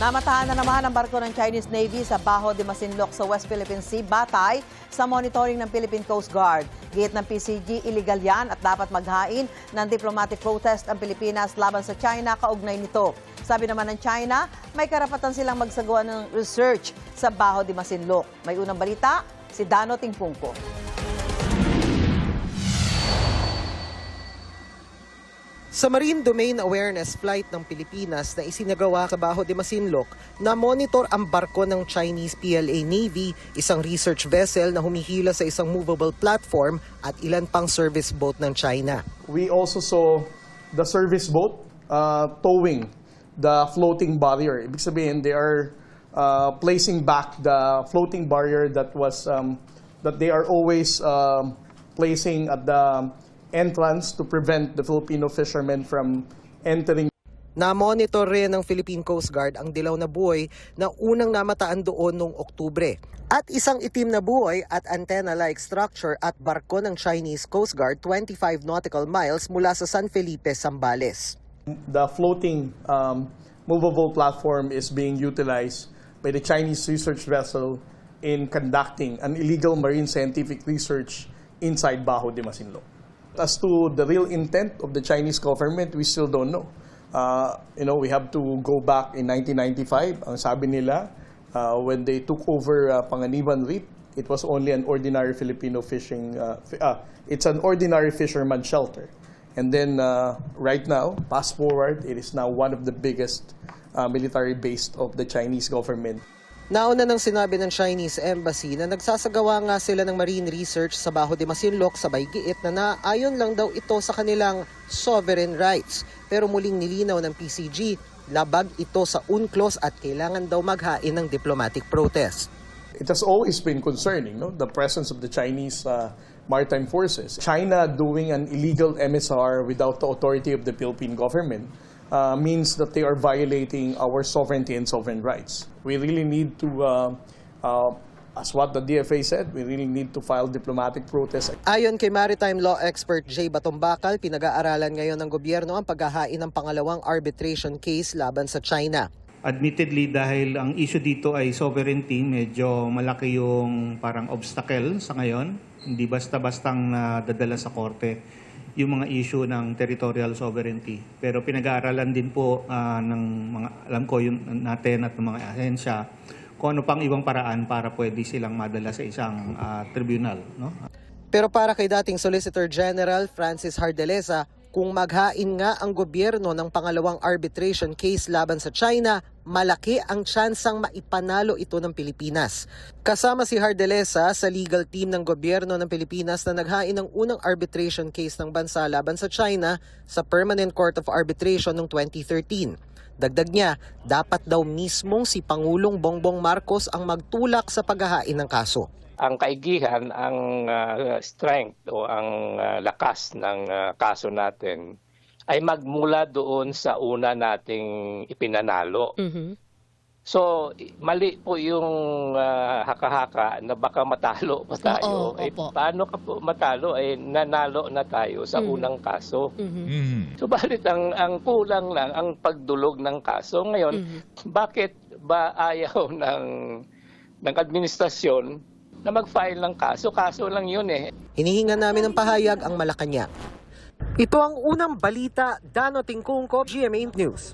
Namatahan na naman ang barko ng Chinese Navy sa Bajo de Masinloc sa West Philippine Sea batay sa monitoring ng Philippine Coast Guard. Giit ng PCG, illegal yan at dapat maghain ng diplomatic protest ang Pilipinas laban sa China kaugnay nito. Sabi naman ng China, may karapatan silang magsagawa ng research sa Bajo de Masinloc. May unang balita, si Dano Tingpungko. Sa Marine Domain Awareness Flight ng Pilipinas na isinagawa sa Bajo de Masinloc, na-monitor ang barko ng Chinese PLA Navy, isang research vessel na humihila sa isang movable platform at ilan pang service boat ng China. We also saw the service boat towing the floating barrier. Ibig sabihin, they are placing back the floating barrier that was that they are always placing at the entrance to prevent the Filipino fishermen from entering. Na-monitor rin ng Philippine Coast Guard ang dilaw na buoy na unang namataan doon noong Oktubre. At isang itim na buoy at antenna-like structure at barko ng Chinese Coast Guard 25 nautical miles mula sa San Felipe, Zambales. The floating movable platform is being utilized by the Chinese research vessel in conducting an illegal marine scientific research inside Bajo de Masinloc. As to the real intent of the Chinese government, we still don't know. We have to go back in 1995. Ang sabi nila, when they took over Panganiban Reef, it was only an ordinary Filipino fishing, it's an ordinary fisherman shelter. And then right now, fast forward, it is now one of the biggest military base of the Chinese government. Nauna nang sinabi ng Chinese Embassy na nagsasagawa nga sila ng marine research sa Bajo de Masinloc sabay giit na naayon lang daw ito sa kanilang sovereign rights. Pero muling nilinaw ng PCG, labag ito sa UNCLOS at kailangan daw maghain ng diplomatic protest. It has always been concerning, the presence of the Chinese maritime forces. China doing an illegal MSR without the authority of the Philippine government means that they are violating our sovereignty and sovereign rights. We really need to, as what the DFA said, we really need to file diplomatic protest. Ayon kay maritime law expert Jay Batombakal, pinag-aaralan ngayon ng gobyerno ang paghahain ng pangalawang arbitration case laban sa China. Admittedly, dahil ang issue dito ay sovereignty, medyo malaki yung parang obstacle sa ngayon. Hindi basta-bastang nadadala sa korte yung mga issue ng territorial sovereignty. Pero pinag-aaralan din po ng mga, alam ko yung natin at ng mga ahensya, kung ano pang ibang paraan para pwede silang madala sa isang tribunal. No? Pero para kay dating Solicitor General Francis Hardelesa, kung maghain nga ang gobyerno ng pangalawang arbitration case laban sa China, malaki ang tsansang maipanalo ito ng Pilipinas. Kasama si Hardelesa sa legal team ng gobyerno ng Pilipinas na naghain ng unang arbitration case ng bansa laban sa China sa Permanent Court of Arbitration noong 2013. Dagdag niya, dapat daw mismong si Pangulong Bongbong Marcos ang magtulak sa paghahain ng kaso. Ang kaigihan, ang strength o ang lakas ng kaso natin ay magmula doon sa una nating ipinanalo. Mm-hmm. So, mali po yung haka-haka na baka matalo pa tayo. Paano ka po matalo? Nanalo na tayo sa unang kaso. Mm-hmm. Subalit ang kulang lang ang pagdulog ng kaso. Ngayon, bakit ba ayaw ng administrasyon na mag-file ng kaso? Kaso lang yun eh. Hinihingan namin ng pahayag ang Malacanang. Ito ang unang balita, Dano Tingkungko, GMA News.